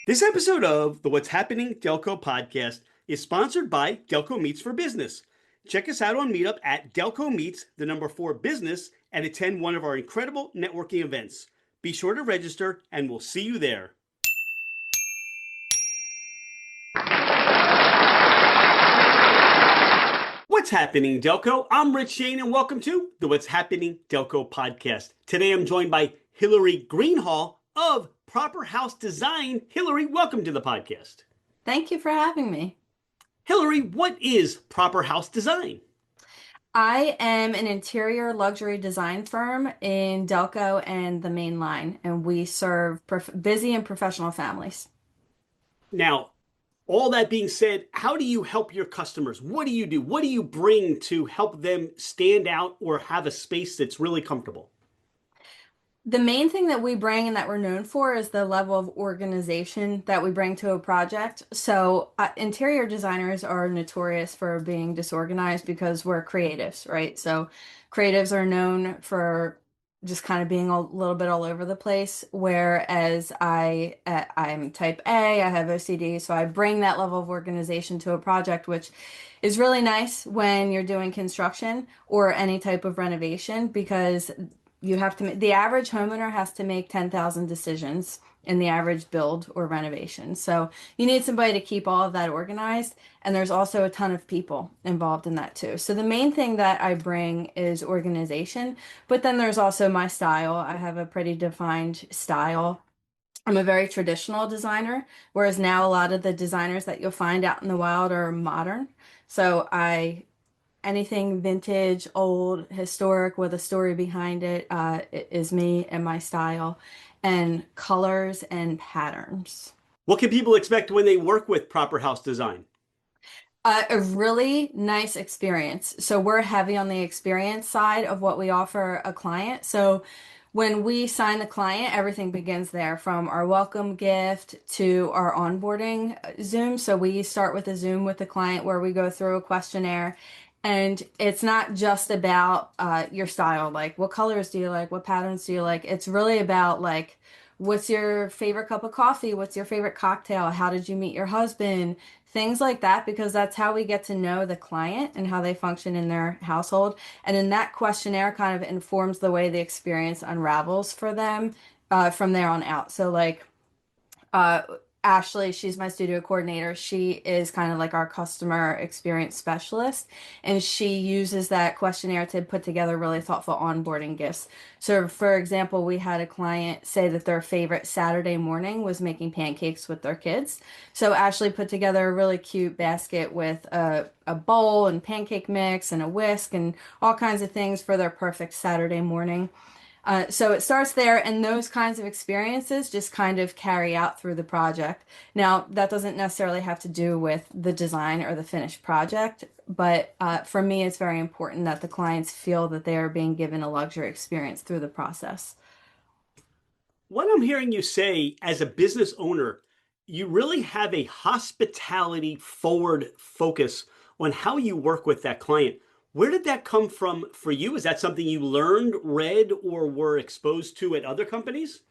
This episode of the What's Happening Delco podcast is sponsored by Delco Meets for Business. Check us out on Meetup at Delco Meets, the number 4 business, and attend one of our incredible networking events. Be sure to register, and we'll see you there. What's happening, Delco? I'm Rich Shane, and welcome to the What's Happening Delco podcast. Today I'm joined by Hilary Greenhalgh of Proper House Design. Hilary, welcome to the podcast. Thank you for having me. Hilary, what is Proper House Design? I am an interior luxury design firm in Delco and the main line, and we serve busy and professional families. Now, all that being said, how do you help your customers? What do you do? What do you bring to help them stand out or have a space that's really comfortable? The main thing that we bring and that we're known for is the level of organization that we bring to a project. So, interior designers are notorious for being disorganized because we're creatives, right? So, creatives are known for just kind of being a little bit all over the place, whereas I'm type A, I have OCD, so I bring that level of organization to a project, which is really nice when you're doing construction or any type of renovation because the average homeowner has to make 10,000 decisions in the average build or renovation. So you need somebody to keep all of that organized. And there's also a ton of people involved in that too. So the main thing that I bring is organization, but then there's also my style. I have a pretty defined style. I'm a very traditional designer, whereas now a lot of the designers that you'll find out in the wild are modern. So anything vintage, old, historic with a story behind it is me and my style, and colors and patterns. What can people expect when they work with Proper House Design? A really nice experience. So we're heavy on the experience side of what we offer a client. So when we sign the client, everything begins there from our welcome gift to our onboarding Zoom. So we start with a Zoom with the client where we go through a questionnaire. And it's not just about your style, like what colors do you like, what patterns do you like? It's really about like, what's your favorite cup of coffee? What's your favorite cocktail? How did you meet your husband? Things like that, because that's how we get to know the client and how they function in their household. And then that questionnaire kind of informs the way the experience unravels for them from there on out. So like, uh, Ashley, she's my studio coordinator. She is kind of like our customer experience specialist, and she uses that questionnaire to put together really thoughtful onboarding gifts. So, for example, we had a client say that their favorite Saturday morning was making pancakes with their kids. So, Ashley put together a really cute basket with a bowl and pancake mix and a whisk and all kinds of things for their perfect Saturday morning. So it starts there, and those kinds of experiences just kind of carry out through the project. Now, that doesn't necessarily have to do with the design or the finished project, but for me, it's very important that the clients feel that they are being given a luxury experience through the process. What I'm hearing you say as a business owner, you really have a hospitality forward focus on how you work with that client. Where did that come from for you? Is that something you learned, read, or were exposed to at other companies?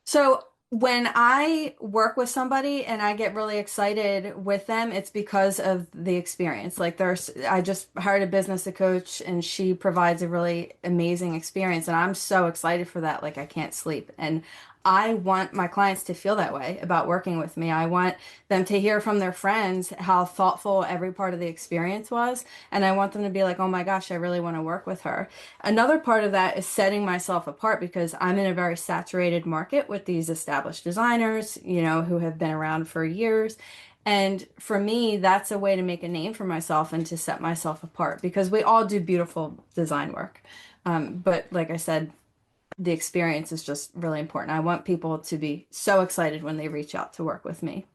So when I work with somebody and I get really excited with them, it's because of the experience. I just hired a business coach and she provides a really amazing experience. And I'm so excited for that. Like I can't sleep. And I want my clients to feel that way about working with me. I want them to hear from their friends how thoughtful every part of the experience was. And I want them to be like, oh my gosh, I really want to work with her. Another part of that is setting myself apart because I'm in a very saturated market with these established designers, who have been around for years. And for me, that's a way to make a name for myself and to set myself apart because we all do beautiful design work. But like I said, the experience is just really important. I want people to be so excited when they reach out to work with me.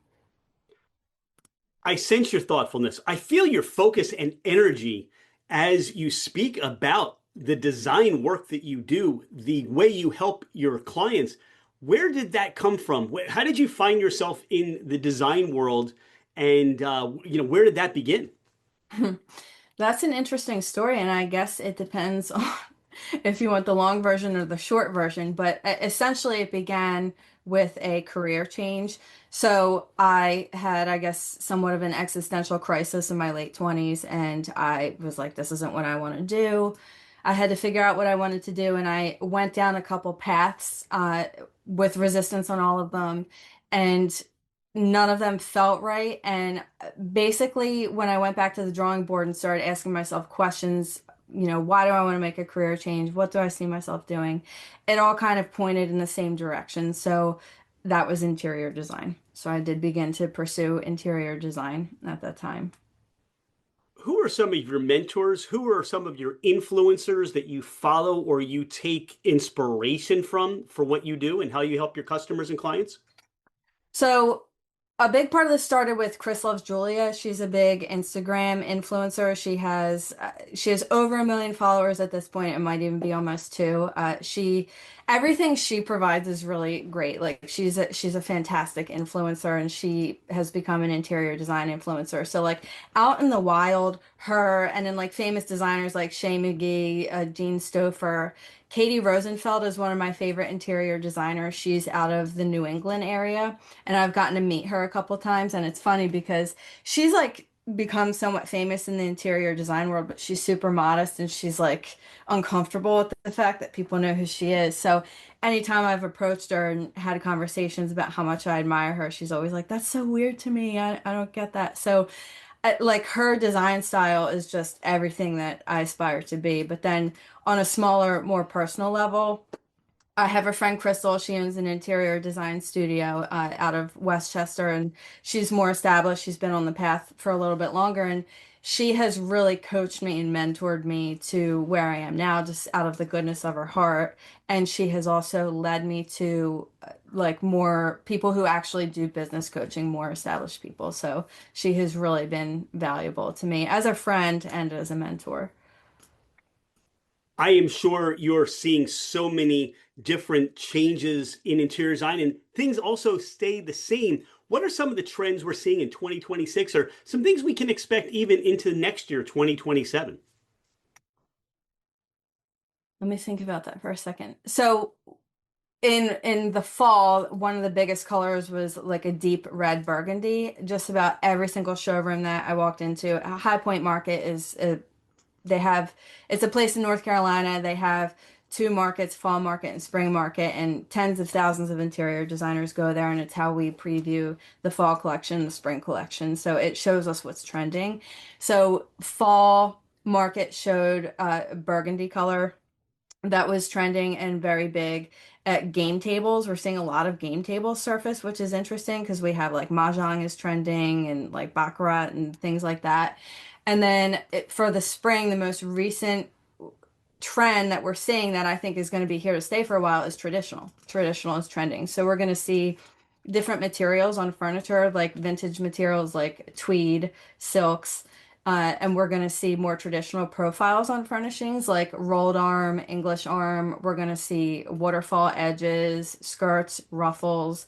I sense your thoughtfulness. I feel your focus and energy as you speak about the design work that you do, the way you help your clients. Where did that come from? How did you find yourself in the design world? And where did that begin? That's an interesting story, and I guess it depends if you want the long version or the short version. But essentially, it began with a career change. So I had, I guess, somewhat of an existential crisis in my late 20s, and I was like, this isn't what I want to do. I had to figure out what I wanted to do, and I went down a couple paths with resistance on all of them, and none of them felt right. And basically, when I went back to the drawing board and started asking myself questions, why do I want to make a career change? What do I see myself doing? It all kind of pointed in the same direction. So that was interior design. So I did begin to pursue interior design at that time. Who are some of your mentors? Who are some of your influencers that you follow or you take inspiration from for what you do and how you help your customers and clients? So a big part of this started with Chris Loves Julia. She's a big Instagram influencer. She has over 1 million followers at this point. It might even be almost two. She Everything she provides is really great. Like she's a fantastic influencer, and she has become an interior design influencer. So like out in the wild, her and then like famous designers like Shay McGee, Jean Stoffer. Katie Rosenfeld is one of my favorite interior designers. She's out of the New England area, and I've gotten to meet her a couple times, and it's funny because she's like become somewhat famous in the interior design world, but she's super modest and she's like uncomfortable with the fact that people know who she is. So anytime I've approached her and had conversations about how much I admire her, she's always like, "That's so weird to me. I don't get that." So like her design style is just everything that I aspire to be. But then on a smaller, more personal level, I have a friend, Crystal. She owns an interior design studio out of Westchester, and she's more established. She's been on the path for a little bit longer, and she has really coached me and mentored me to where I am now, just out of the goodness of her heart. And she has also led me to like more people who actually do business coaching, more established people. So she has really been valuable to me as a friend and as a mentor. I am sure you're seeing so many different changes in interior design and things also stay the same. What are some of the trends we're seeing in 2026 or some things we can expect even into next year, 2027? Let me think about that for a second. So in the fall, one of the biggest colors was like a deep red burgundy. Just about every single showroom that I walked into, High Point Market they have it's a place in North Carolina. They have two markets, fall market and spring market, and tens of thousands of interior designers go there, and it's how we preview the fall collection, the spring collection. So it shows us what's trending. So fall market showed burgundy color that was trending and very big at game tables. We're seeing a lot of game tables surface, which is interesting because we have like Mahjong is trending and like Baccarat and things like that. And then for the spring, the most recent trend that we're seeing that I think is going to be here to stay for a while is traditional. Traditional is trending. So we're going to see different materials on furniture, like vintage materials like tweed, silks, and we're going to see more traditional profiles on furnishings like rolled arm, English arm. We're going to see waterfall edges, skirts, ruffles,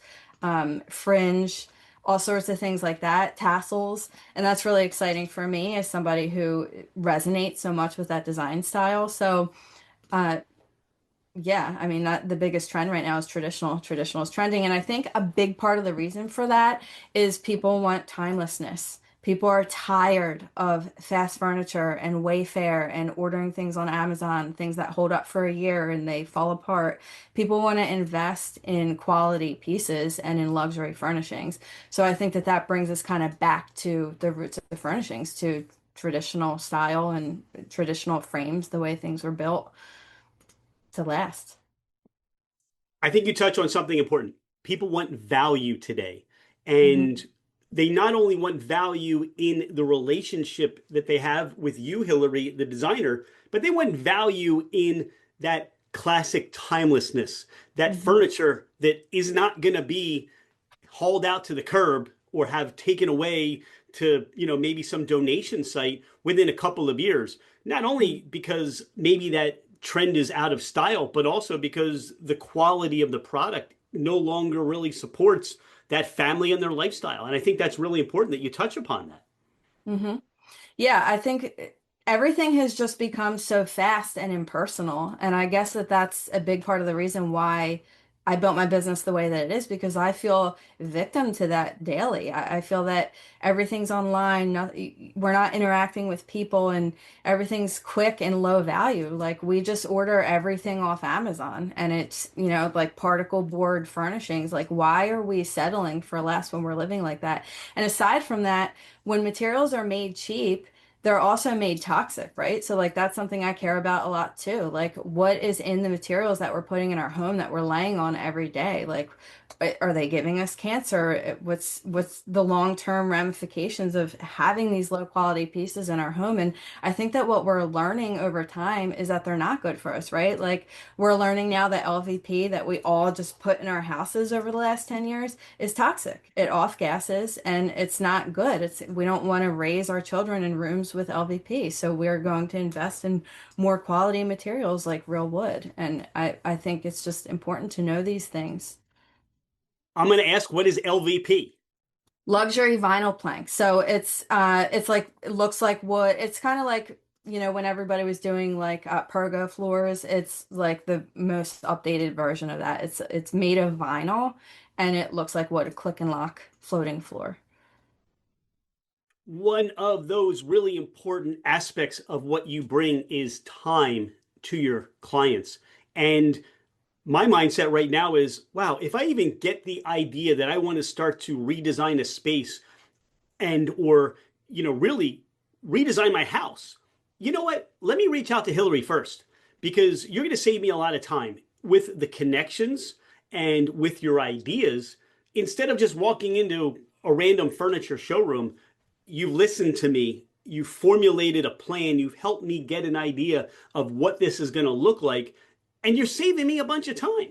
fringe, all sorts of things like that, tassels. And that's really exciting for me as somebody who resonates so much with that design style. So, uh, yeah, I mean that the biggest trend right now is traditional. Traditional is trending, and I think a big part of the reason for that is people want timelessness. People are tired of fast furniture and Wayfair and ordering things on Amazon, things that hold up for a year and they fall apart. People want to invest in quality pieces and in luxury furnishings. So I think that that brings us kind of back to the roots of the furnishings, to traditional style and traditional frames, the way things were built to last. I think you touch on something important. People want value today. Hmm. And they not only want value in the relationship that they have with you, Hillary, the designer, but they want value in that classic timelessness, that Hmm. furniture that is not going to be hauled out to the curb or have taken away to, maybe some donation site within a couple of years. Not only because maybe that trend is out of style, but also because the quality of the product no longer really supports that family and their lifestyle. And I think that's really important that you touch upon that. Hmm. Yeah, I think. everything has just become so fast and impersonal. And I guess that that's a big part of the reason why I built my business the way that it is, because I feel victim to that daily. I feel that everything's online, not, we're not interacting with people, and everything's quick and low value. Like we just order everything off Amazon, and it's, like particle board furnishings. Like, why are we settling for less when we're living like that? And aside from that, when materials are made cheap, they're also made toxic, right? So like that's something I care about a lot too. Like what is in the materials that we're putting in our home that we're laying on every day? Like are they giving us cancer? What's the long-term ramifications of having these low quality pieces in our home? And I think that what we're learning over time is that they're not good for us, right? Like we're learning now that LVP that we all just put in our houses over the last 10 years is toxic. It off gases and it's not good. We don't want to raise our children in rooms with LVP. So we're going to invest in more quality materials like real wood. And I think it's just important to know these things. I'm going to ask, what is LVP? Luxury vinyl plank. So it's like it looks like wood. It's kind of like, when everybody was doing like pergo floors, it's like the most updated version of that. It's made of vinyl and it looks like what a click and lock floating floor. One of those really important aspects of what you bring is time to your clients. And my mindset right now is, wow, if I even get the idea that I want to start to redesign a space and or really redesign my house, you know what, let me reach out to Hilary first, because you're going to save me a lot of time with the connections and with your ideas. Instead of just walking into a random furniture showroom, you've listened to me, you've formulated a plan, you've helped me get an idea of what this is going to look like, and you're saving me a bunch of time.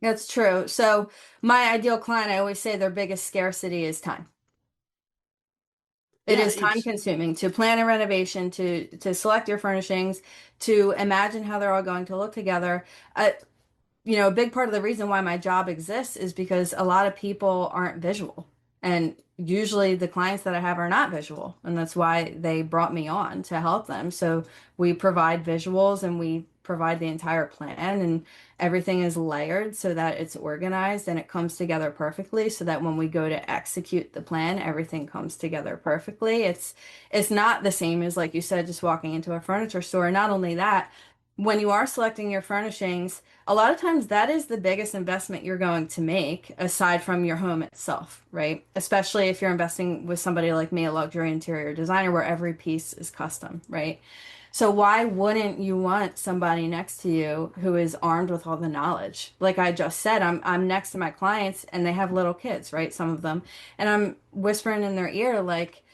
That's true. So my ideal client, I always say their biggest scarcity is time. It Yeah, is time it's consuming to plan a renovation, to select your furnishings, to imagine how they're all going to look together. A big part of the reason why my job exists is because a lot of people aren't visual. And usually the clients that I have are not visual. And that's why they brought me on to help them. So we provide visuals and we provide the entire plan, and everything is layered so that it's organized and it comes together perfectly so that when we go to execute the plan, everything comes together perfectly. It's not the same as, like you said, just walking into a furniture store. Not only that, when you are selecting your furnishings, a lot of times that is the biggest investment you're going to make aside from your home itself, right? Especially if you're investing with somebody like me, a luxury interior designer, where every piece is custom, right? So why wouldn't you want somebody next to you who is armed with all the knowledge? Like I just said, I'm next to my clients and they have little kids, right? Some of them. And I'm whispering in their ear like,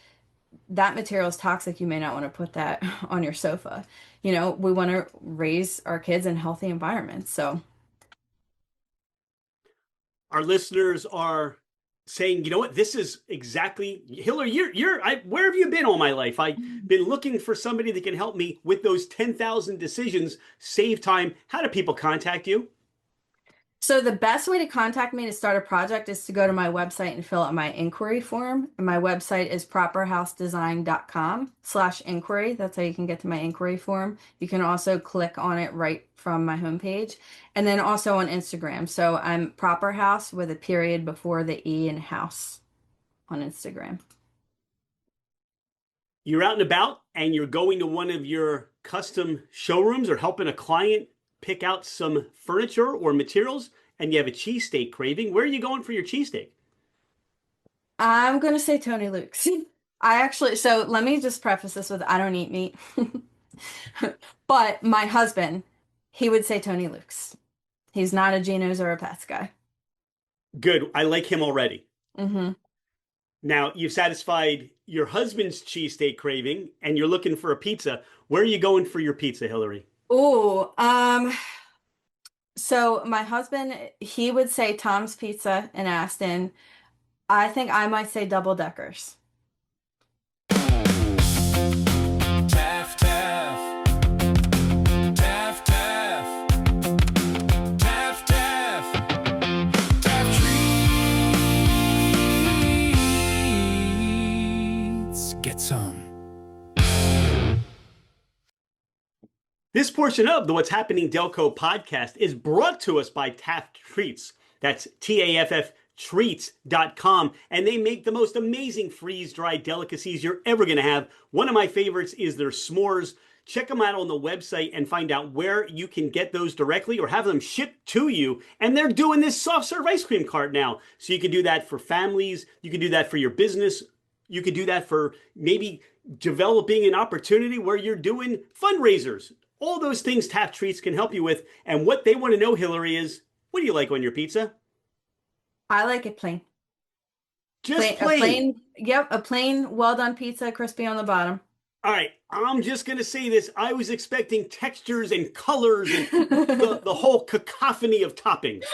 that material is toxic. You may not want to put that on your sofa. We want to raise our kids in healthy environments. So, our listeners are saying, you know what, this is exactly Hillary. Where have you been all my life? I've been looking for somebody that can help me with those 10,000 decisions, save time. How do people contact you? so the best way to contact me to start a project is to go to my website and fill out my inquiry form. And my website is properhousedesign.com/inquiry. That's how you can get to my inquiry form. You can also click on it right from my homepage. And then also on Instagram. So I'm Proper House with a period before the E in house on Instagram. You're out and about and you're going to one of your custom showrooms or helping a client pick out some furniture or materials, and you have a cheesesteak craving. Where are you going for your cheesesteak? I'm gonna say Tony Luke's. So let me just preface this with I don't eat meat. But my husband, he would say Tony Luke's. He's not a Geno's or a Pat's guy. Good. I like him already. Hmm. Now, you've satisfied your husband's cheesesteak craving and you're looking for a pizza. Where are you going for your pizza, Hillary? Oh, so my husband, he would say Tom's Pizza in Aston. I think I might say Double Deckers. Taff, taff. Taff, taff. Taff, taff. Taff treats. Get some. This portion of the What's Happening Delco podcast is brought to us by Taft Treats. That's TAFF treats.com, and they make the most amazing freeze-dried delicacies you're ever going to have. One of my favorites is their s'mores. Check them out on the website and find out where you can get those directly or have them shipped to you. And they're doing this soft serve ice cream cart now. So you can do that for families. You can do that for your business. You could do that for maybe developing an opportunity where you're doing fundraisers. All those things Taft Treats can help you with. And what they want to know, Hilary, is what do you like on your pizza? I like it plain. Just plain. Yep, a plain, well done pizza, crispy on the bottom. All right, I'm just going to say this. I was expecting textures and colors and the whole cacophony of toppings.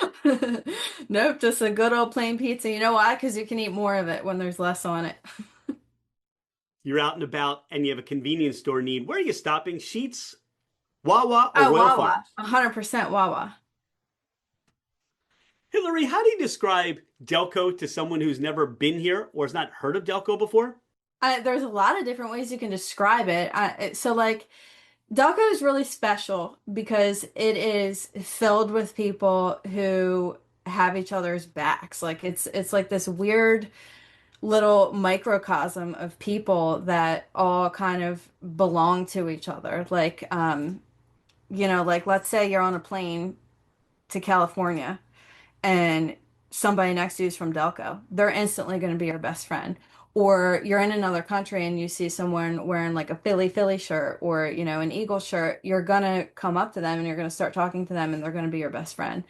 Nope, just a good old plain pizza. You know why? Because you can eat more of it when there's less on it. You're out and about and you have a convenience store need. Where are you stopping? Sheetz, Wawa, or Oh, Royal Wawa. Farms? 100% Wawa. Hilary, how do you describe Delco to someone who's never been here or has not heard of Delco before? There's a lot of different ways you can describe it. Delco is really special because it is filled with people who have each other's backs. Like it's like this weird little microcosm of people that all kind of belong to each other. Like let's say you're on a plane to California and somebody next to you is from Delco. They're instantly going to be your best friend. Or you're in another country and you see someone wearing like a Philly shirt or, an Eagle shirt, you're going to come up to them and you're going to start talking to them and they're going to be your best friend.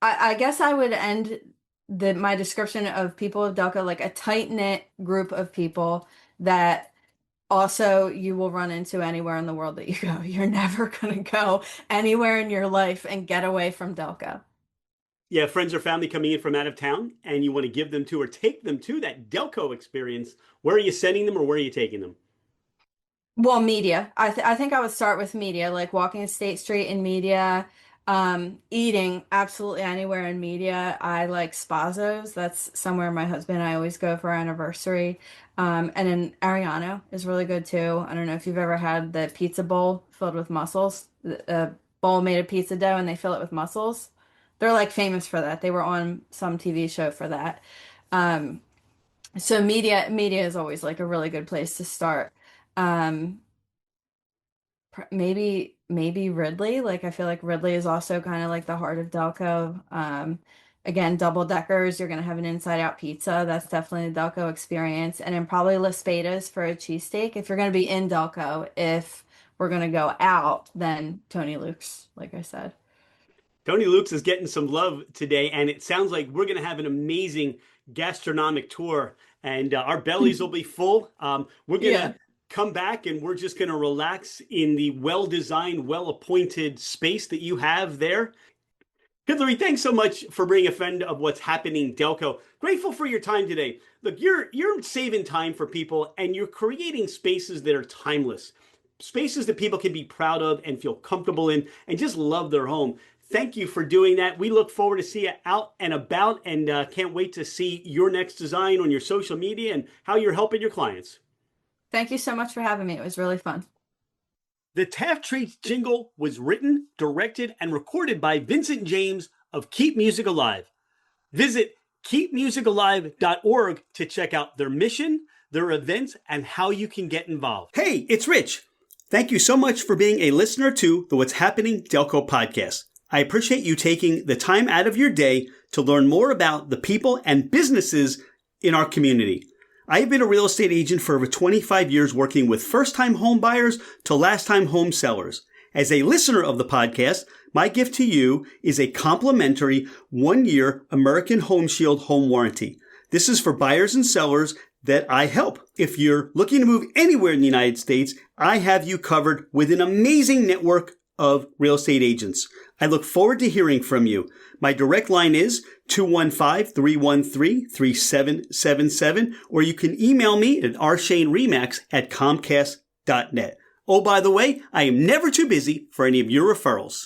I guess I would end my description of people of Delco like a tight-knit group of people that also you will run into anywhere in the world that you go. You're never going to go anywhere in your life and get away from Delco. Yeah, friends or family coming in from out of town and you want to give them to or take them to that Delco experience. Where are you sending them or where are you taking them? Well, media. I think I would start with media, like walking State Street in media, eating absolutely anywhere in media. I like Spazzo's. That's somewhere my husband and I always go for our anniversary. And then Ariano is really good too. I don't know if you've ever had the pizza bowl filled with mussels, a bowl made of pizza dough and they fill it with mussels. They're like famous for that. They were on some TV show for that. So media is always like a really good place to start. Um, maybe Ridley. Like I feel like Ridley is also kind of like the heart of Delco. Again, double deckers. You're gonna have an inside out pizza. That's definitely a Delco experience. And then probably La Spadas for a cheesesteak. If you're gonna be in Delco, if we're gonna go out, then Tony Luke's, like I said. Tony Luke's is getting some love today, and it sounds like we're going to have an amazing gastronomic tour, and our bellies will be full. We're going to come back, and we're just going to relax in the well-designed, well-appointed space that you have there. Hilary, thanks so much for being a friend of What's Happening Delco. Grateful for your time today. Look, you're saving time for people, and you're creating spaces that are timeless, spaces that people can be proud of and feel comfortable in and just love their home. Thank you for doing that. We look forward to see you out and about and can't wait to see your next design on your social media and how you're helping your clients. Thank you so much for having me. It was really fun. The Taft Treats jingle was written, directed, and recorded by Vincent James of Keep Music Alive. Visit keepmusicalive.org to check out their mission, their events, and how you can get involved. Hey, it's Rich. Thank you so much for being a listener to the What's Happening Delco podcast. I appreciate you taking the time out of your day to learn more about the people and businesses in our community. I've been a real estate agent for over 25 years working with first-time home buyers to last-time home sellers. As a listener of the podcast, my gift to you is a complimentary 1-year American Home Shield home warranty. This is for buyers and sellers that I help. If you're looking to move anywhere in the United States, I have you covered with an amazing network of real estate agents. I look forward to hearing from you. My direct line is 215-313-3777, or you can email me at rshaneremax@comcast.net. Oh, by the way, I am never too busy for any of your referrals.